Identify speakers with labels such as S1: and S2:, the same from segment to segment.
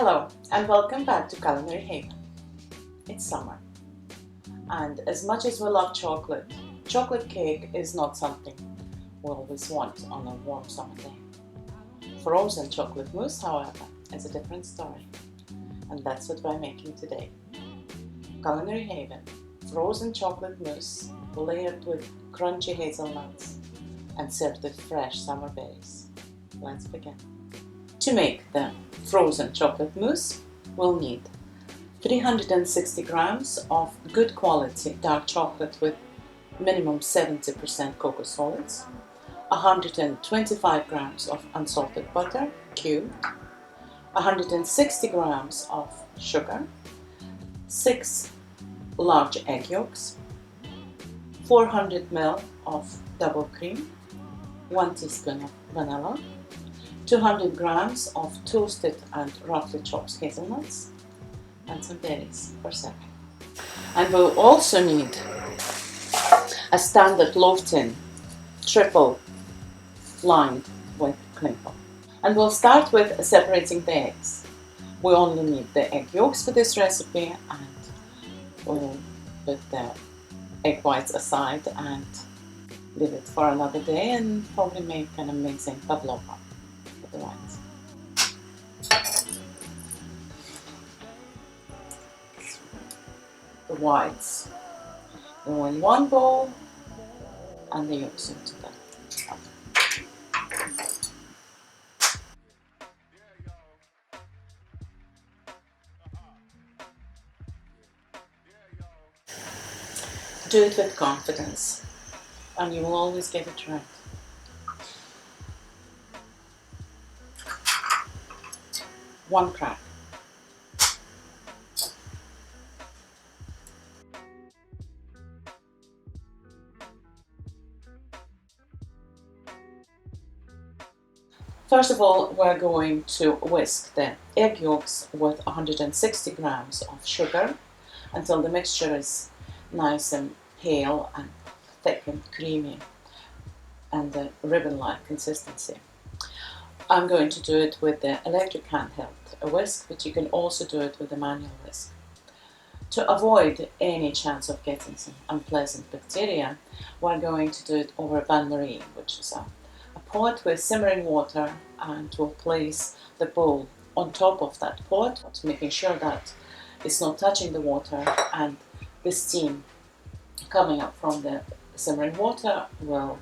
S1: Hello and welcome back to Culinary Haven. It's summer, and as much as we love chocolate, chocolate cake is not something we always want on a warm summer day. Frozen chocolate mousse, however, is a different story, and that's what we're making today. Culinary Haven, frozen chocolate mousse layered with crunchy hazelnuts and served with fresh summer berries. Let's begin. To make the frozen chocolate mousse, we'll need 360 grams of good quality dark chocolate with minimum 70% cocoa solids, 125 grams of unsalted butter, cubed, 160 grams of sugar, 6 large egg yolks, 400 ml of double cream, 1 teaspoon of vanilla, 200 grams of toasted and roughly chopped hazelnuts, and some berries for serving. And we'll also need a standard loaf tin, triple lined with cling film. And we'll start with separating the eggs. We only need the egg yolks for this recipe, and we'll put the egg whites aside and leave it for another day and probably make an amazing pavlova. The whites. The whites go in one bowl and the yolks into the other. Do it with confidence and you will always get it right. One crack. First of all, we're going to whisk the egg yolks with 160 grams of sugar until the mixture is nice and pale and thick and creamy and a ribbon-like consistency. I'm going to do it with the electric handheld whisk, but you can also do it with a manual whisk. To avoid any chance of getting some unpleasant bacteria, we're going to do it over a bain-marie, which is a pot with simmering water, and we'll place the bowl on top of that pot, making sure that it's not touching the water, and the steam coming up from the simmering water will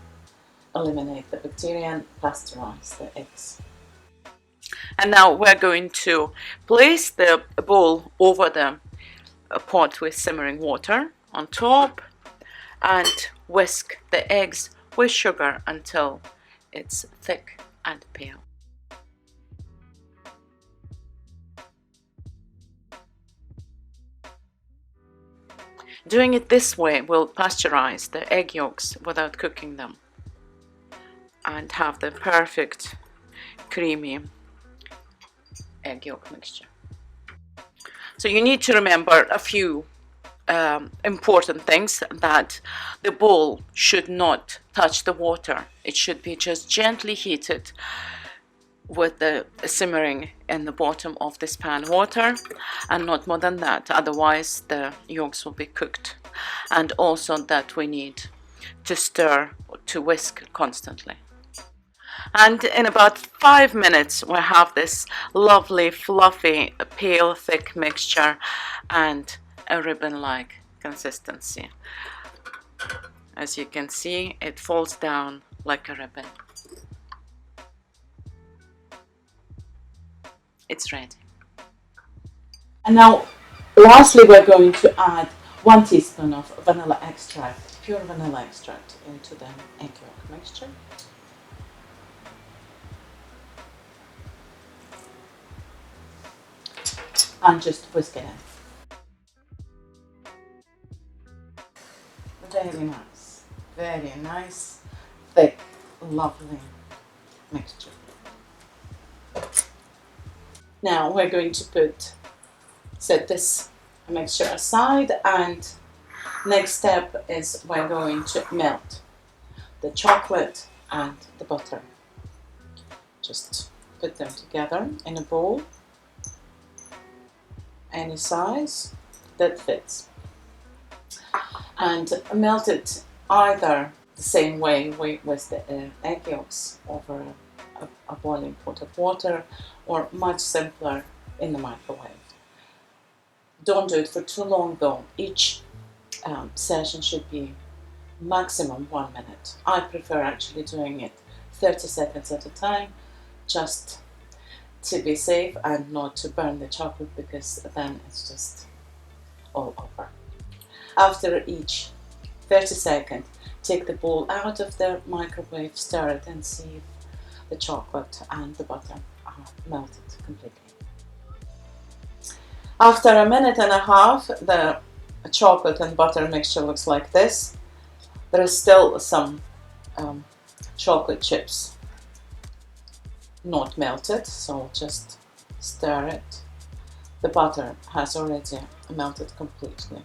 S1: eliminate the bacteria and pasteurize the eggs. And now we're going to place the bowl over the pot with simmering water on top and whisk the eggs with sugar until it's thick and pale. Doing it this way will pasteurize the egg yolks without cooking them and have the perfect creamy egg yolk mixture. So you need to remember a few important things: that the bowl should not touch the water. It should be just gently heated with the simmering in the bottom of this pan water, and not more than that, otherwise the yolks will be cooked. And also that we need to stir, to whisk constantly. And in about 5 minutes we'll have this lovely, fluffy, pale, thick mixture and a ribbon-like consistency. As you can see, it falls down like a ribbon. It's ready. And now, lastly, we're going to add 1 teaspoon of vanilla extract, pure vanilla extract, into the egg yolk mixture. And just whisk it in. Very nice, thick, lovely mixture. Now we're going to set this mixture aside, and next step is we're going to melt the chocolate and the butter. Just put them together in a bowl any size that fits, and melt it either the same way with the egg yolks over a boiling pot of water, or much simpler in the microwave. Don't do it for too long though. Each session should be maximum 1 minute. I prefer actually doing it 30 seconds at a time, just to be safe and not to burn the chocolate, because then it's just all over. After each 30 seconds, take the bowl out of the microwave, stir it, and see if the chocolate and the butter are melted completely. After a minute and a half, the chocolate and butter mixture looks like this. There is still some chocolate chips not melted, so just stir it. The butter has already melted completely.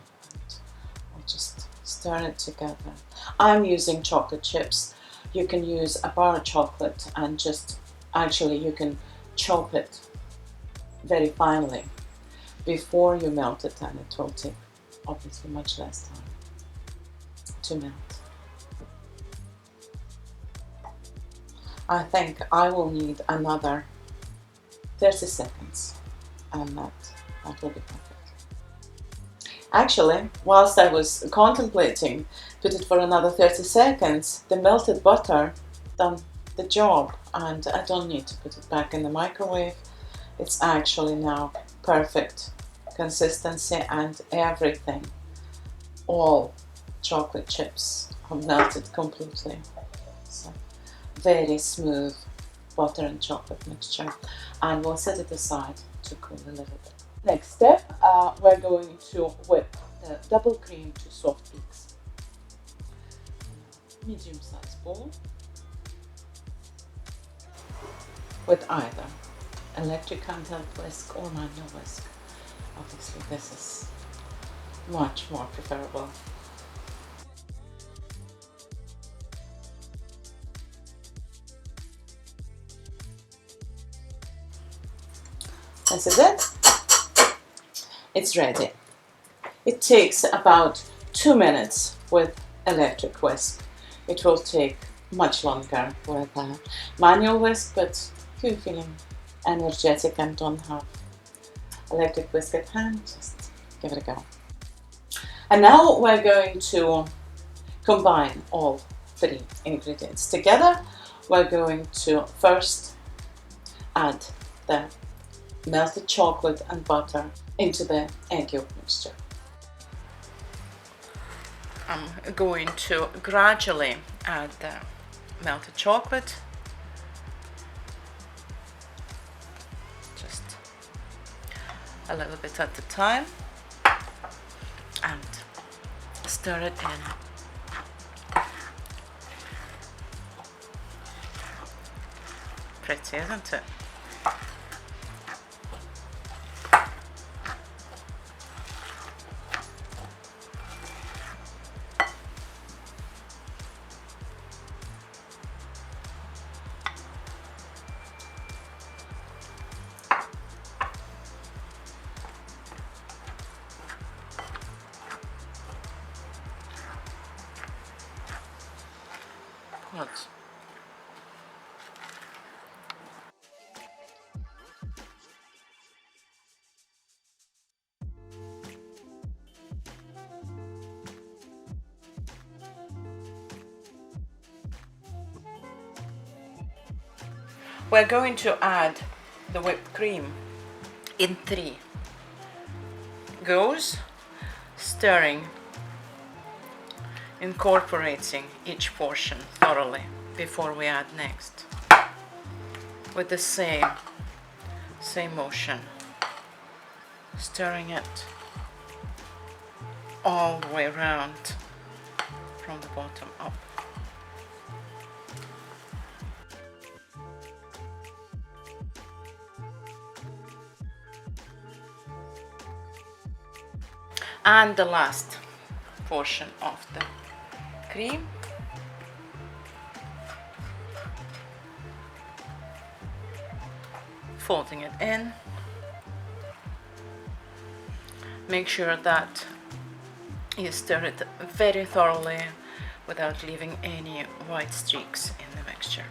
S1: I'll just stir it together. I'm using chocolate chips. You can use a bar of chocolate and just, actually you can chop it very finely before you melt it, and it will take obviously much less time to melt. I think I will need another 30 seconds, and that will be perfect. Actually, whilst I was contemplating put it for another 30 seconds, the melted butter done the job, and I don't need to put it back in the microwave. It's actually now perfect consistency, and everything, all chocolate chips are melted completely. So very smooth butter and chocolate mixture, and we'll set it aside to cool a little bit. Next step, we're going to whip the double cream to soft peaks. Medium-sized bowl with either electric handheld whisk or manual whisk. Obviously this is much more preferable. This is it. It's ready. It takes about 2 minutes with electric whisk. It will take much longer with a manual whisk, but if you're feeling energetic and don't have electric whisk at hand, just give it a go. And now we're going to combine all 3 ingredients together. We're going to first add the melted chocolate and butter into the egg yolk mixture. I'm going to gradually add the melted chocolate, just a little bit at a time, and stir it in. Pretty, isn't it? Good. We're going to add the whipped cream in 3 goes, stirring, incorporating each portion thoroughly before we add next, with the same motion, stirring it all the way around from the bottom up. And the last portion of the cream. Folding it in. Make sure that you stir it very thoroughly without leaving any white streaks in the mixture.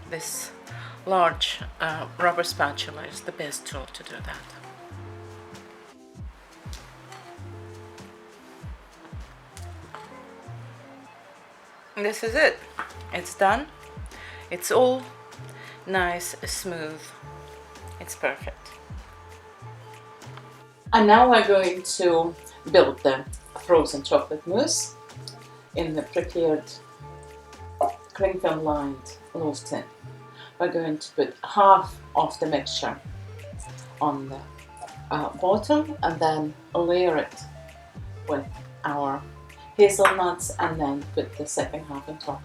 S1: This large rubber spatula is the best tool to do that. This is it. It's done. It's all nice, smooth. It's perfect. And now we're going to build the frozen chocolate mousse in the prepared cling film lined loaf tin. We're going to put half of the mixture on the bottom and then layer it with our hazelnuts and then put the second half on top.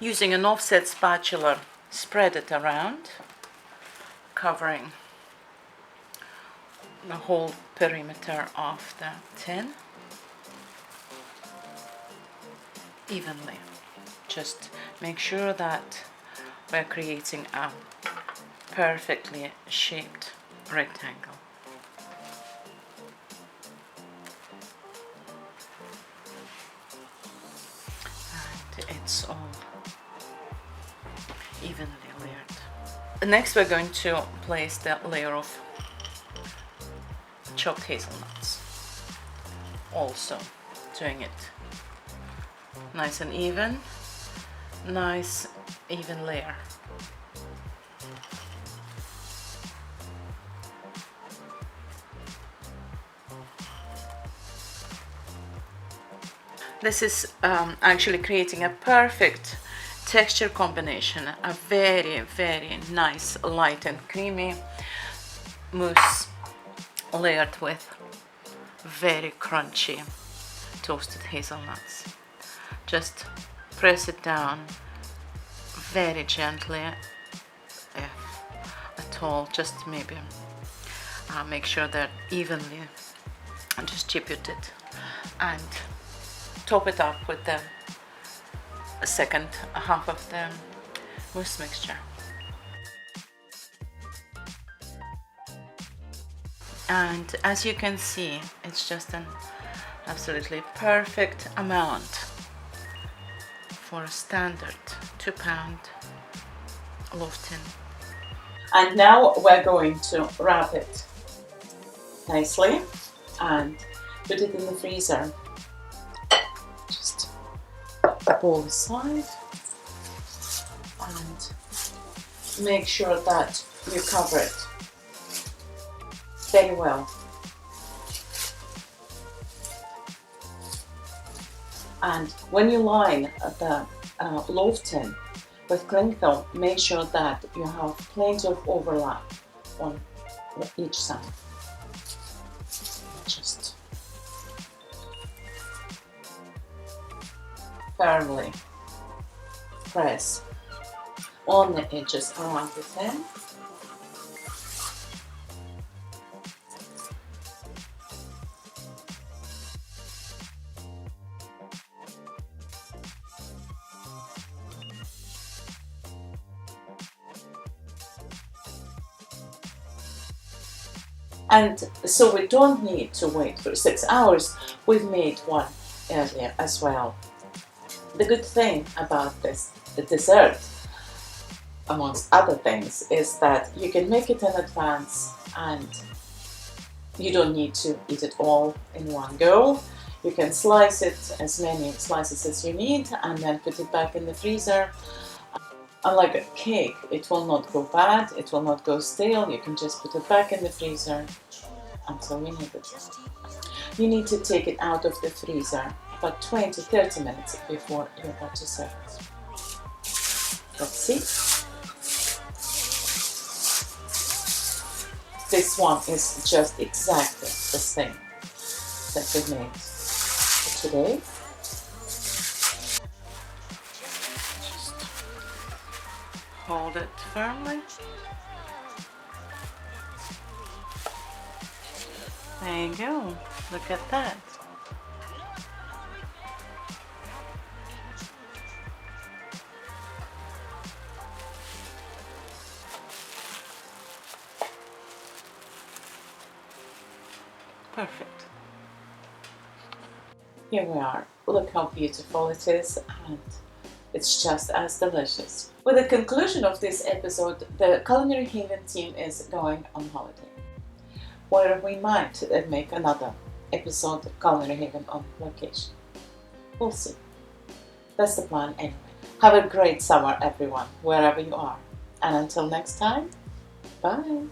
S1: Using an offset spatula, spread it around, covering the whole perimeter of the tin evenly. Just make sure that we're creating a perfectly shaped rectangle. And it's all evenly layered. Next we're going to place the layer of chopped hazelnuts, also doing it nice and even, nice even layer. This is actually creating a perfect texture combination, a very, very nice light and creamy mousse layered with very crunchy toasted hazelnuts. Just press it down very gently, if at all, just maybe make sure they're evenly distributed, and top it up with the second half of the mousse mixture. And as you can see, it's just an absolutely perfect amount for a standard 2-pound loaf tin. And now we're going to wrap it nicely and put it in the freezer. Just pull aside and make sure that you cover it very well. And when you line the loaf tin with cling film, make sure that you have plenty of overlap on each side. Just firmly press on the edges around the tin. And so we don't need to wait for 6 hours. We've made one earlier as well. The good thing about this, the dessert, amongst other things, is that you can make it in advance and you don't need to eat it all in one go. You can slice it as many slices as you need and then put it back in the freezer. Unlike a cake, it will not go bad, it will not go stale. You can just put it back in the freezer until you need it. You need to take it out of the freezer about 20-30 minutes before you're about to serve it. Let's see. This one is just exactly the same that we made today. Hold it firmly. There you go. Look at that. Perfect. Here we are. Look how beautiful it is, and it's just as delicious. With the conclusion of this episode, the Culinary Haven team is going on holiday, where we might make another episode of Culinary Haven on location. We'll see. That's the plan anyway. Have a great summer, everyone, wherever you are. And until next time, bye.